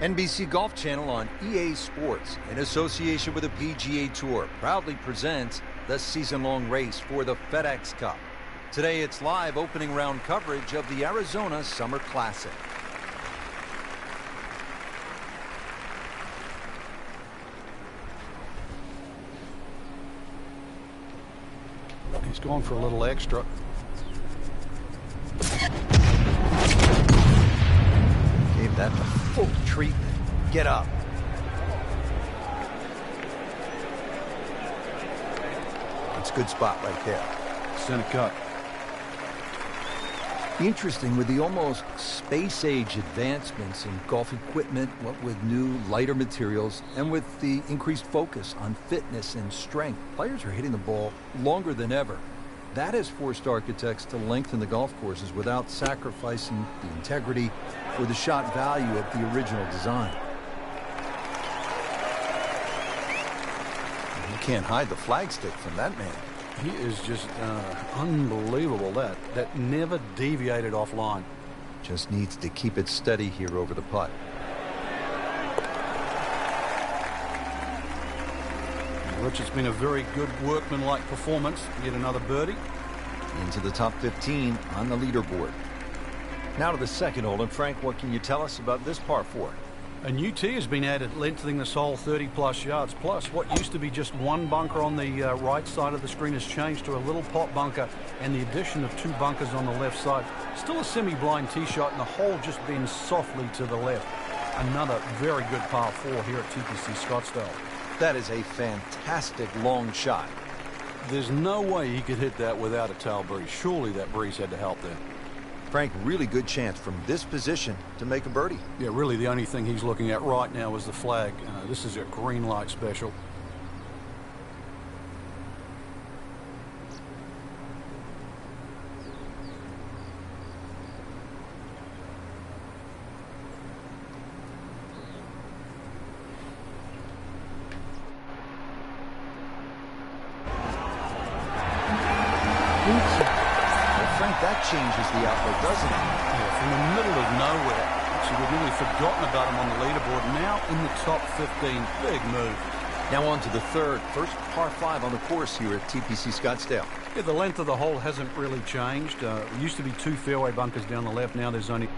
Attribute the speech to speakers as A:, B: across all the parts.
A: NBC Golf Channel on EA Sports, in association with the PGA Tour, proudly presents the season-long race for the FedEx Cup. Today, it's live opening round coverage of the Arizona Summer Classic.
B: He's gone for a little extra.
A: Gave that the full treatment. Get up. That's a good spot right there.
B: Center cut.
A: Interesting with the almost space-age advancements in golf equipment, what with new, lighter materials, and with the increased focus on fitness and strength, players are hitting the ball longer than ever. That has forced architects to lengthen the golf courses without sacrificing the integrity or the shot value of the original design. You can't hide the flagstick from that man.
B: He is just unbelievable. That never deviated offline.
A: Just needs to keep it steady here over the putt.
B: Rich, it's been a very good workmanlike performance. Yet another birdie.
A: Into the top 15 on the leaderboard. Now to the second hole, and Frank, what can you tell us about this par 4?
B: A new tee has been added, lengthening this hole 30-plus yards. Plus, what used to be just one bunker on the right side of the screen has changed to a little pot bunker, and the addition of 2 bunkers on the left side. Still a semi-blind tee shot, and the hole just bends softly to the left. Another very good par 4 here at TPC Scottsdale.
A: That is a fantastic long shot.
B: There's no way he could hit that without a tail breeze. Surely that breeze had to help there.
A: Frank, really good chance from this position to make a birdie.
B: Yeah, really the only thing he's looking at right now is the flag. This is a green light special.
A: That changes the outlook, doesn't it?
B: Yeah, from the middle of nowhere. Actually, we'd nearly forgotten about him on the leaderboard. Now in the top 15. Big move.
A: Now on to the third. First par 5 on the course here at TPC Scottsdale.
B: Yeah, the length of the hole hasn't really changed. There used to be 2 fairway bunkers down the left. Now there's only...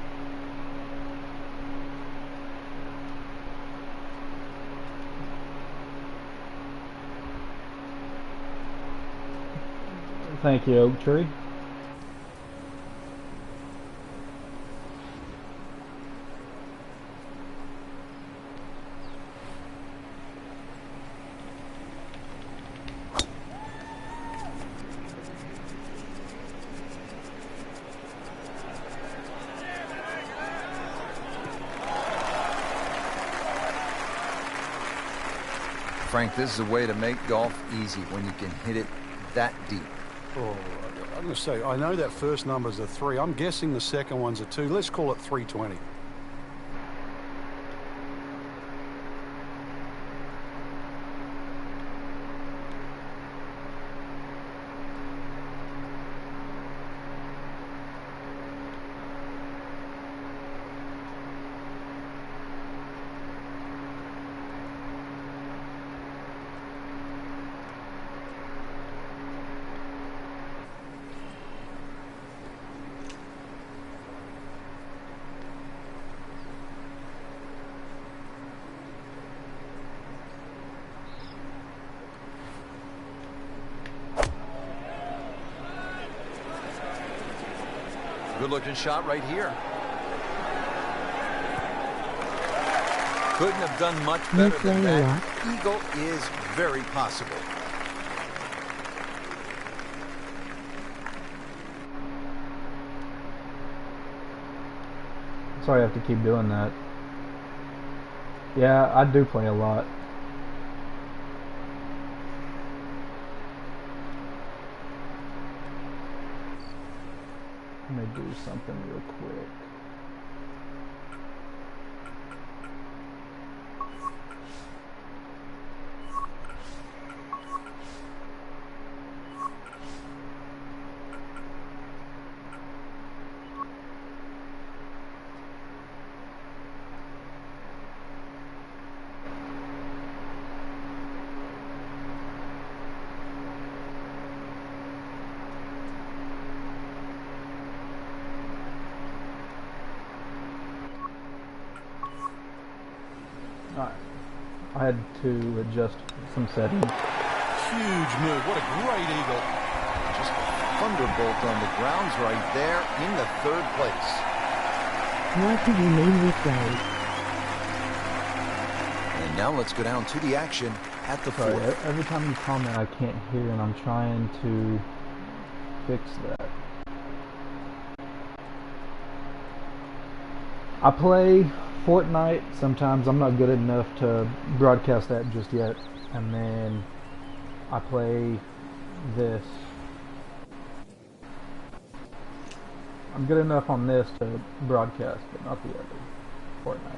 C: Thank you, Oak Tree.
A: Frank, this is a way to make golf easy when you can hit it that deep.
B: Oh, I'm going to say, I know that first number's a 3. I'm guessing the second one's a 2. Let's call it 320.
A: Good-looking shot right here. Couldn't have done much better than that. Eagle is very possible.
C: Sorry I have to keep doing that. Yeah, I do play a lot. Let me do something real quick. Alright. I had to adjust some settings.
B: Huge move. What a great eagle.
A: Just a thunderbolt on the grounds right there in the third place.
D: What do you mean with those?
A: And now let's go down to the action at the
C: Sorry,
A: fourth.
C: every time you comment I can't hear and I'm trying to fix that. I play Fortnite sometimes. I'm not good enough to broadcast that just yet. And then I play this. I'm good enough on this to broadcast, but not the other. Fortnite.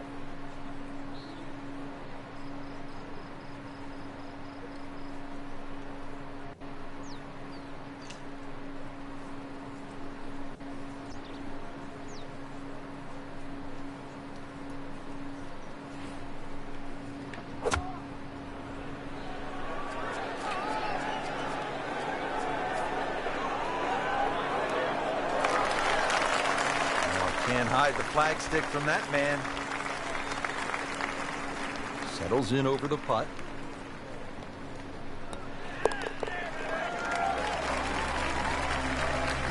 A: Can't hide the flag stick from that man. Settles in over the putt.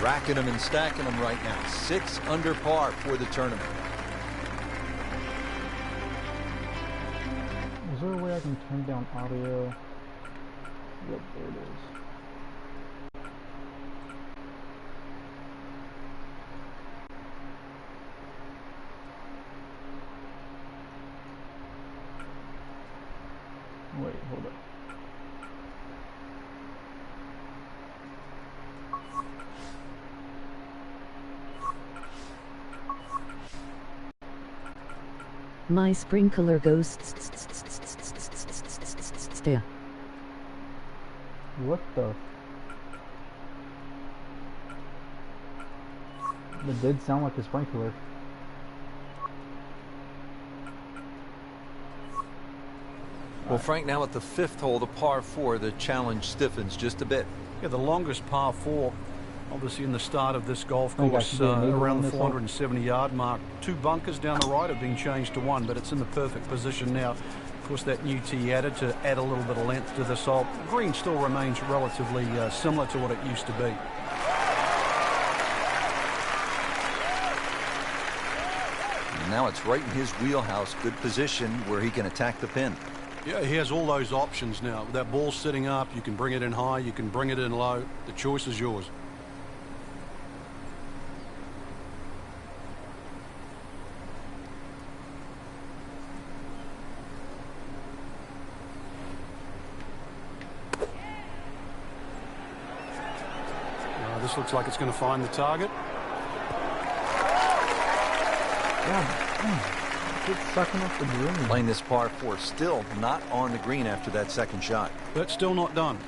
A: Racking them and stacking them right now. 6 under par for the tournament.
C: Is there a way I can turn down audio? Yep, there it is. Wait, hold up.
D: My sprinkler goes there.
C: What the? It did sound like a sprinkler.
A: Well, Frank, now at the 5th hole, the par 4, the challenge stiffens just a bit.
B: Yeah, the longest par 4, obviously in the start of this golf
C: Oh,
B: course,
C: yeah,
B: around the
C: this hole.
B: 470-yard mark. 2 bunkers down the right have been changed to 1, but it's in the perfect position now. Of course, that new tee added to add a little bit of length to this hole. Green still remains relatively similar to what it used to be.
A: And now it's right in his wheelhouse. Good position where he can attack the pin.
B: Yeah, he has all those options now. With that ball sitting up, you can bring it in high, you can bring it in low. The choice is yours. This looks like it's going to find the target.
C: It's sucking up the green.
A: Playing this par 4, still not on the green after that second shot.
B: But still not done.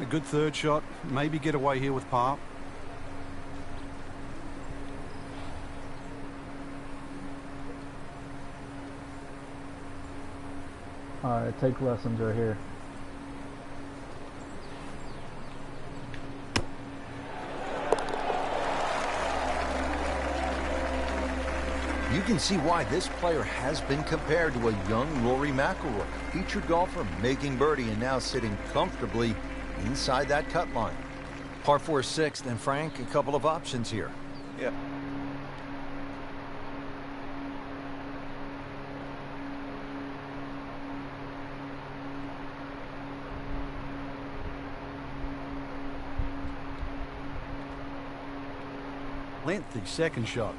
B: A good third shot. Maybe get away here with par.
C: Alright, take lessons right here.
A: You can see why this player has been compared to a young Rory McIlroy, featured golfer making birdie and now sitting comfortably inside that cut line. Par 4 6th, and Frank, a couple of options here.
E: Yeah.
B: Lengthy second shot.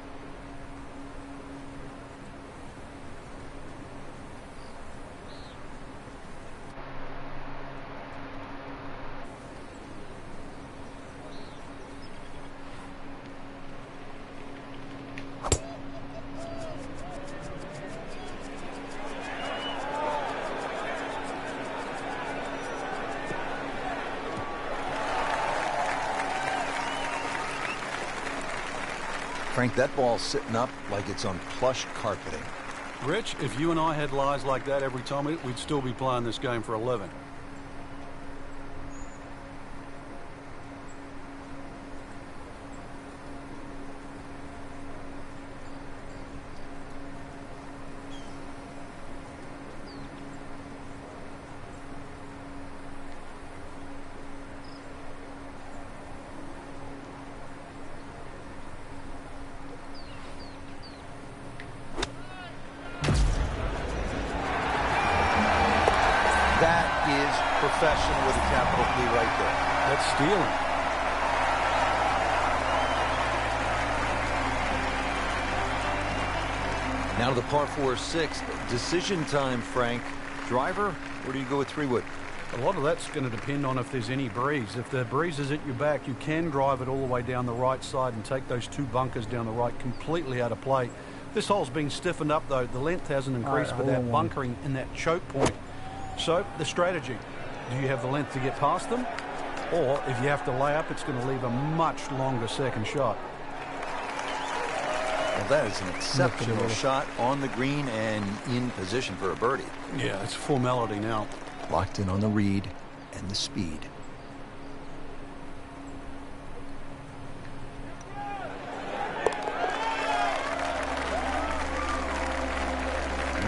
A: Frank, that ball's sitting up like it's on plush carpeting.
B: Rich, if you and I had lies like that every time, we'd still be playing this game for 11.
A: is professional with a capital P right there.
B: That's stealing.
A: Now to the par 4-6. Decision time, Frank. Driver, or do you go with 3-wood?
B: A lot of that's going to depend on if there's any breeze. If the breeze is at your back, you can drive it all the way down the right side and take those 2 bunkers down the right completely out of play. This hole's been stiffened up, though. The length hasn't increased, but that bunkering in that choke point. So, the strategy. Do you have the length to get past them? Or, if you have to lay up, it's going to leave a much longer second shot.
A: Well, that is an exceptional shot on the green and in position for a birdie.
B: Yeah, it's a formality now.
A: Locked in on the read and the speed.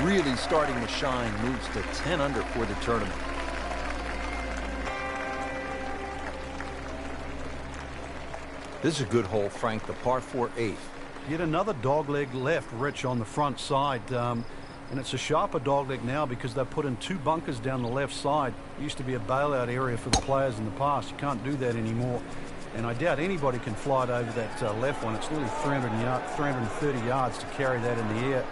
A: Really starting to shine, moves to 10 under for the tournament. This is a good hole, Frank, the par 4-8.
B: Yet another dogleg left, Rich, on the front side. And it's a sharper dogleg now because they've put in 2 bunkers down the left side. It used to be a bailout area for the players in the past. You can't do that anymore. And I doubt anybody can fly it over that left one. It's nearly 330 yards to carry that in the air.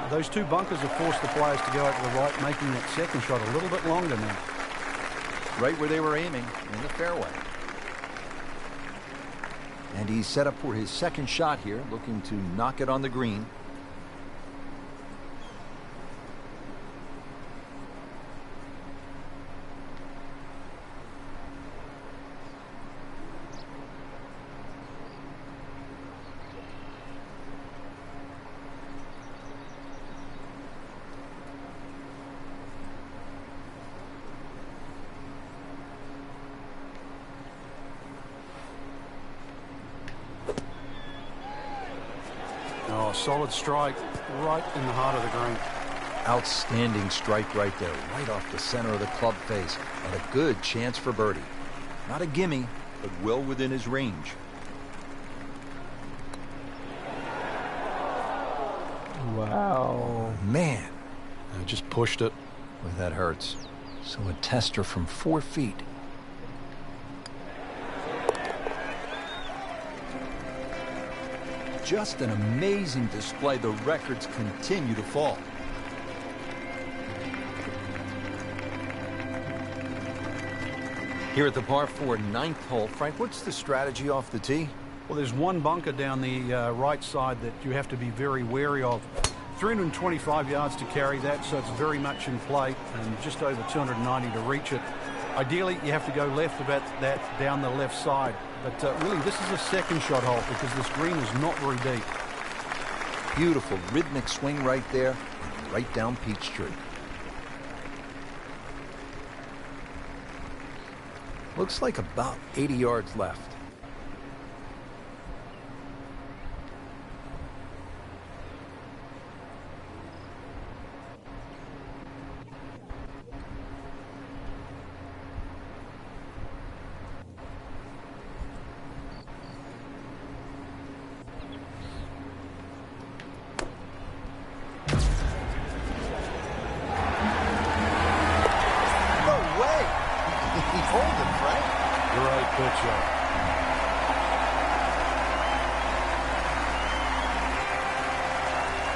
B: Those 2 bunkers have forced the players to go out to the right, making that second shot a little bit longer now.
A: Right where they were aiming, in the fairway. And he's set up for his second shot here, looking to knock it on the green.
B: Oh, solid strike right in the heart of the green.
A: Outstanding strike right there, right off the center of the club face, and a good chance for birdie. Not a gimme, but well within his range.
C: Wow.
A: Man,
B: I just pushed it.
A: boy, that hurts. So a tester from 4 feet. Just an amazing display. The records continue to fall. Here at the par 4 9th hole, Frank, what's the strategy off the tee?
B: Well, there's 1 bunker down the right side that you have to be very wary of. 325 yards to carry that, so it's very much in play, and just over 290 to reach it. Ideally, you have to go left about that down the left side. But really, this is a second shot hole because this green is not very deep.
A: Beautiful rhythmic swing right there, right down Peachtree. Looks like about 80 yards left.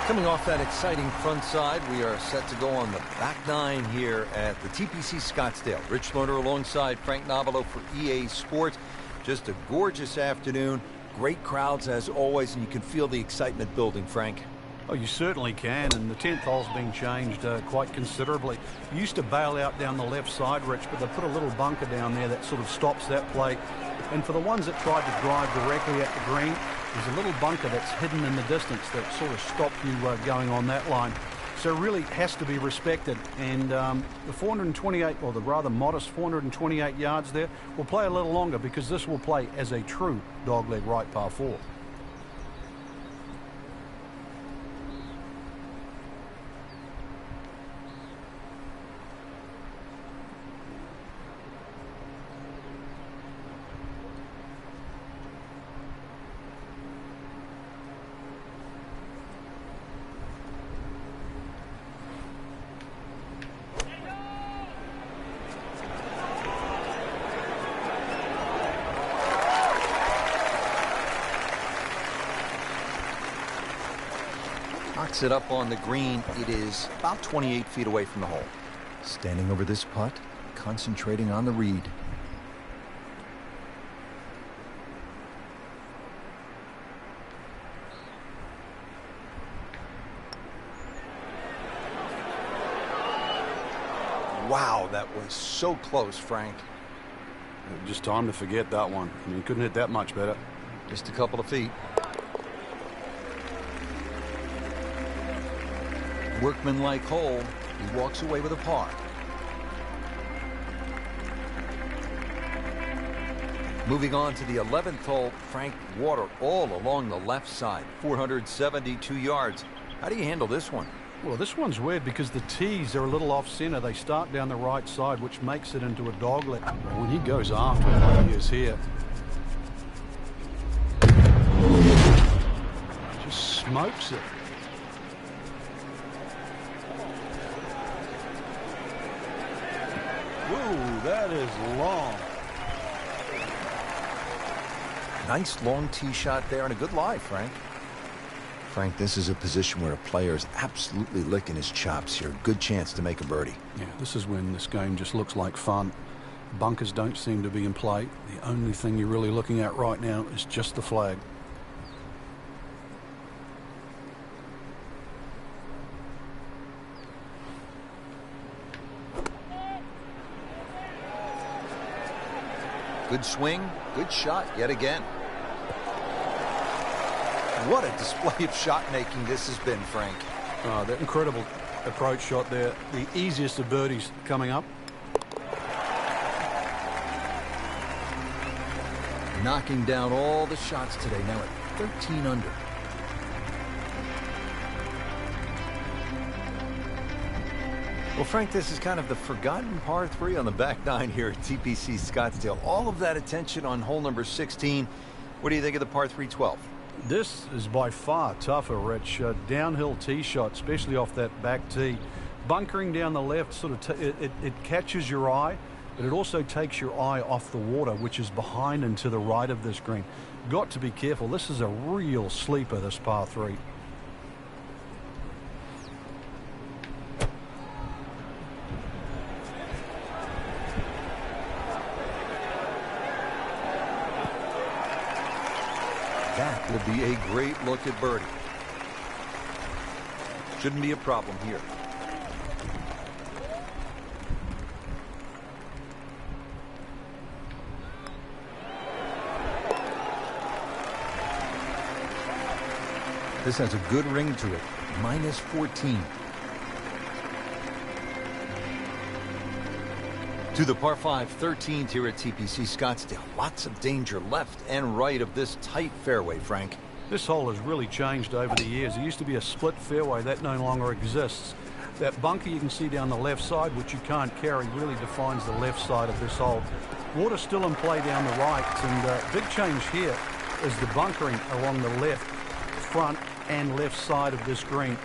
A: Coming off that exciting front side, we are set to go on the back 9 here at the TPC Scottsdale. Rich Lerner alongside Frank Nobilo for EA Sports. Just a gorgeous afternoon. Great crowds as always, and you can feel the excitement building, Frank.
B: Oh, you certainly can, and the 10th hole's been changed quite considerably. You used to bail out down the left side, Rich, but they put a little bunker down there that sort of stops that play. And for the ones that tried to drive directly at the green, there's a little bunker that's hidden in the distance that sort of stopped you going on that line. So it really has to be respected. And the 428, or the rather modest 428 yards there, will play a little longer because this will play as a true dogleg right par 4.
A: Picks it up on the green. It is about 28 feet away from the hole. Standing over this putt, concentrating on the read. Wow, that was so close, Frank.
B: Just time to forget that one. I mean, couldn't hit that much better.
A: Just a couple of feet. Workmanlike hole. He walks away with a par. Moving on to the 11th hole, Frank, water all along the left side, 472 yards. How do you handle this one?
B: Well, this one's weird because the tees are a little off-center. They start down the right side, which makes it into a dogleg. When he goes after it like he is here, just smokes it. Whoa, that is long.
A: Nice long tee shot there and a good lie, Frank. Frank, this is a position where a player is absolutely licking his chops here. Good chance to make a birdie.
B: Yeah, this is when this game just looks like fun. Bunkers don't seem to be in play. The only thing you're really looking at right now is just the flag.
A: Good swing, good shot yet again. What a display of shot making this has been, Frank.
B: That incredible approach shot there. The easiest of birdies coming up.
A: Knocking down all the shots today, now at 13 under. Well, Frank, this is kind of the forgotten par 3 on the back nine here at TPC Scottsdale. All of that attention on hole number 16. What do you think of the par 3 12?
B: This is by far tougher, Rich. Downhill tee shot, especially off that back tee. Bunkering down the left, sort of it catches your eye, but it also takes your eye off the water, which is behind and to the right of this green. Got to be careful. This is a real sleeper, this par 3.
A: That will be a great look at birdie. Shouldn't be a problem here. This has a good ring to it. Minus 14. To the par 5 13th here at TPC Scottsdale. Lots of danger left and right of this tight fairway, Frank.
B: This hole has really changed over the years. There used to be a split fairway. That no longer exists. That bunker you can see down the left side, which you can't carry, really defines the left side of this hole. Water still in play down the right, and big change here is the bunkering along the left, front and left side of this green.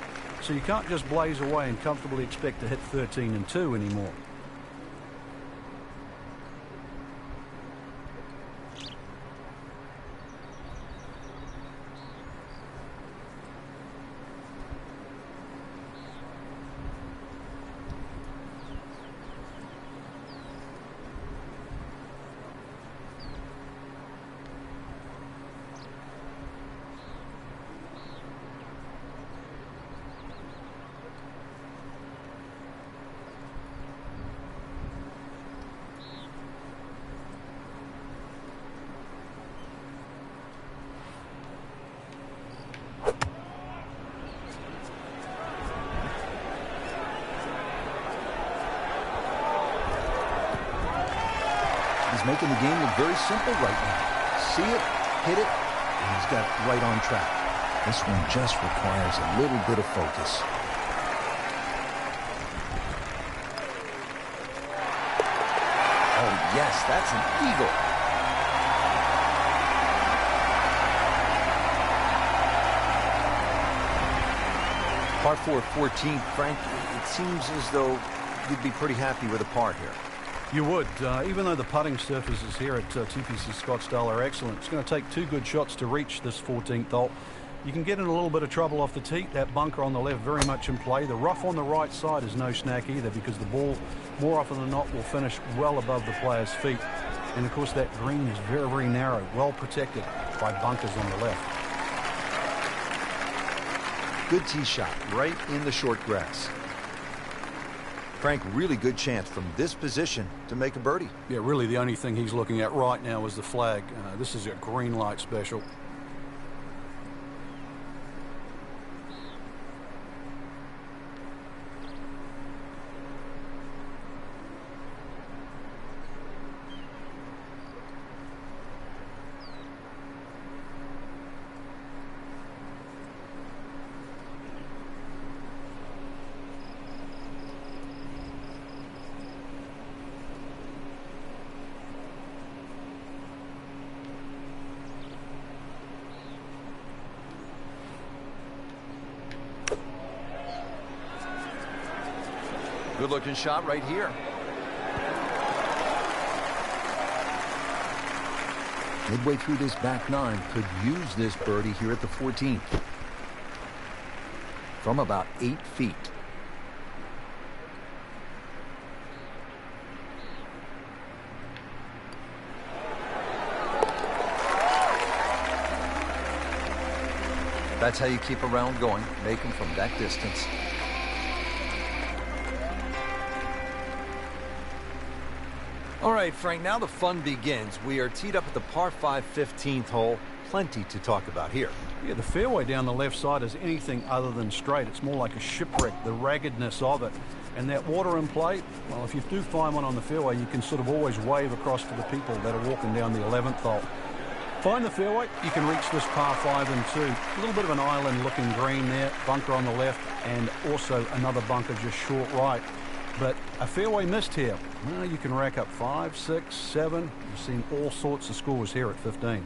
B: So you can't just blaze away and comfortably expect to hit 13 and 2 anymore.
A: He's making the game look very simple right now. See it, hit it, and he's got it right on track. This one just requires a little bit of focus. Oh, yes, that's an eagle. Par 4 14th, Frank, it seems as though you'd be pretty happy with a par here.
B: You would, even though the putting surfaces here at TPC Scottsdale are excellent. It's going to take 2 good shots to reach this 14th hole. You can get in a little bit of trouble off the tee. That bunker on the left very much in play. The rough on the right side is no snack either, because the ball, more often than not, will finish well above the player's feet. And of course that green is very, very narrow, well protected by bunkers on the left.
A: Good tee shot right in the short grass. Frank, really good chance from this position to make a birdie.
B: Yeah, really the only thing he's looking at right now is the flag. This is a green light special.
A: Good looking shot right here. Midway through this back nine, could use this birdie here at the 14th. From about 8 feet. That's how you keep a round going, make them from that distance. All right, Frank, now the fun begins. We are teed up at the par 5 15th hole. Plenty to talk about here.
B: Yeah, the fairway down the left side is anything other than straight. It's more like a shipwreck, the raggedness of it. And that water in play, well, if you do find one on the fairway, you can sort of always wave across to the people that are walking down the 11th hole. Find the fairway, you can reach this par 5 and 2. A little bit of an island-looking green there, bunker on the left, and also another bunker just short right. But a fairway missed here. Well, you can rack up 5, 6, 7. You've seen all sorts of scores here at 15.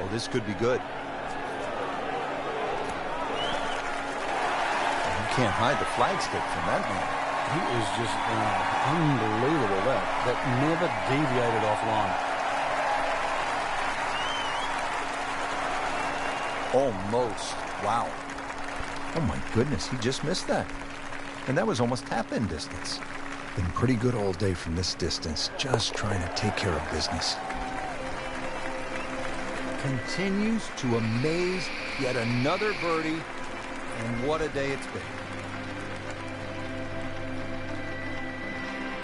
A: This could be good. You can't hide the flagstick from that man.
B: He is just unbelievable. That never deviated offline.
A: Almost. Wow. Oh my goodness, he just missed that. And that was almost tap-in distance. Been pretty good all day from this distance, just trying to take care of business. Continues to amaze. Yet another birdie, and what a day it's been.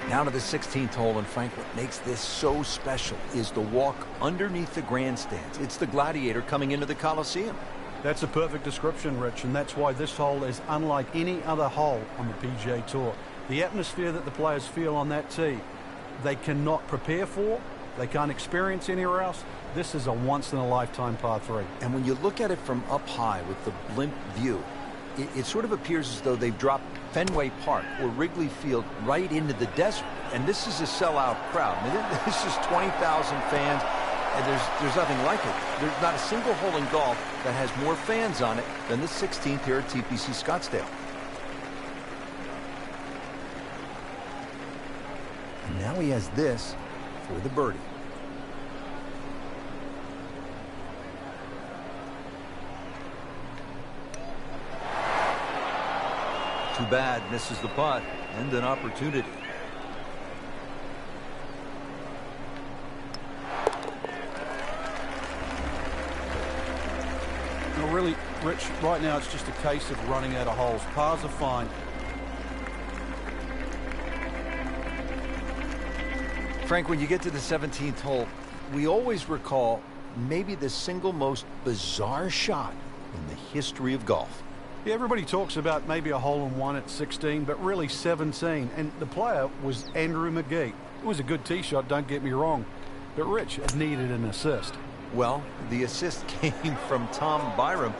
A: Now to the 16th hole, and Frank, what makes this so special is the walk underneath the grandstands. It's the Gladiator coming into the Coliseum.
B: That's a perfect description, Rich, and that's why this hole is unlike any other hole on the PGA Tour. The atmosphere that the players feel on that tee, they cannot prepare for, they can't experience anywhere else. This is a once-in-a-lifetime par 3.
A: And when you look at it from up high with the blimp view, it sort of appears as though they've dropped Fenway Park or Wrigley Field right into the desert. And this is a sellout crowd. I mean, this is 20,000 fans, and there's nothing like it. There's not a single hole in golf that has more fans on it than the 16th here at TPC Scottsdale. And now he has this for the birdie. Too bad, misses the putt and an opportunity.
B: Well, really, Rich, right now it's just a case of running out of holes. Pars are fine.
A: Frank, when you get to the 17th hole, we always recall maybe the single most bizarre shot in the history of golf.
B: Yeah, everybody talks about maybe a hole-in-one at 16, but really 17. And the player was Andrew McGee. It was a good tee shot, don't get me wrong. But Rich, it needed an assist.
A: Well, the assist came from Tom Byram,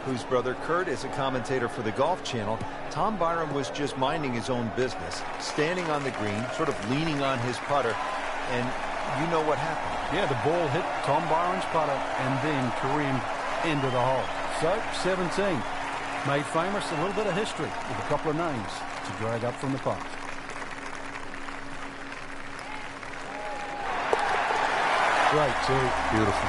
A: whose brother Kurt is a commentator for the Golf Channel. Tom Byram was just minding his own business, standing on the green, sort of leaning on his putter, and you know what happened.
B: Yeah, the ball hit Tom Byram's putter and then careened into the hole. So, 17. Made famous a little bit of history with a couple of names to drag up from the past. Great, too.
A: Beautiful.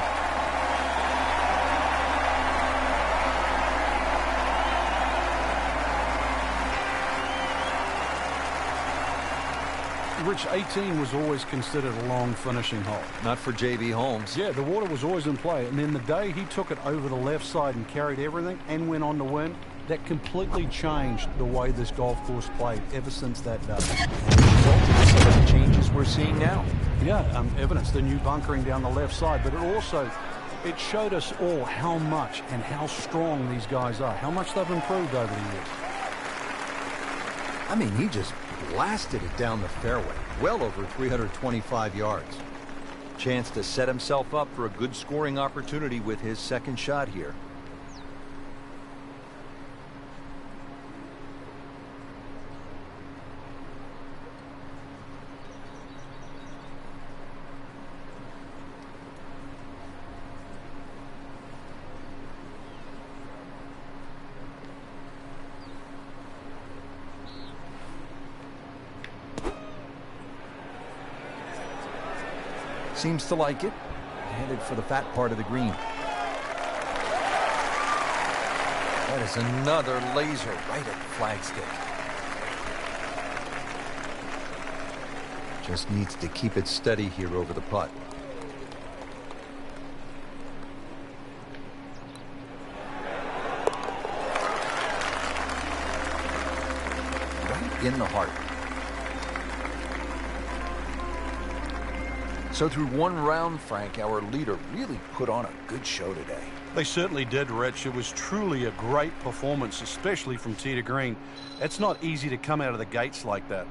B: Rich, 18 was always considered a long finishing hole.
A: Not for J.B. Holmes.
B: Yeah, the water was always in play. And then the day he took it over the left side and carried everything and went on to win, that completely changed the way this golf course played ever since that day.
A: Some of the changes we're seeing now.
B: Yeah, evidence, the new bunkering down the left side, but it showed us all how much and how strong these guys are, how much they've improved over the years.
A: I mean, he just blasted it down the fairway, well over 325 yards. Chance to set himself up for a good scoring opportunity with his second shot here. Seems to like it. Headed for the fat part of the green. That is another laser right at the flagstick. Just needs to keep it steady here over the putt. Right in the heart. So through one round, Frank, our leader really put on a good show today.
B: They certainly did, Rich. It was truly a great performance, especially from tee to green. It's not easy to come out of the gates like that.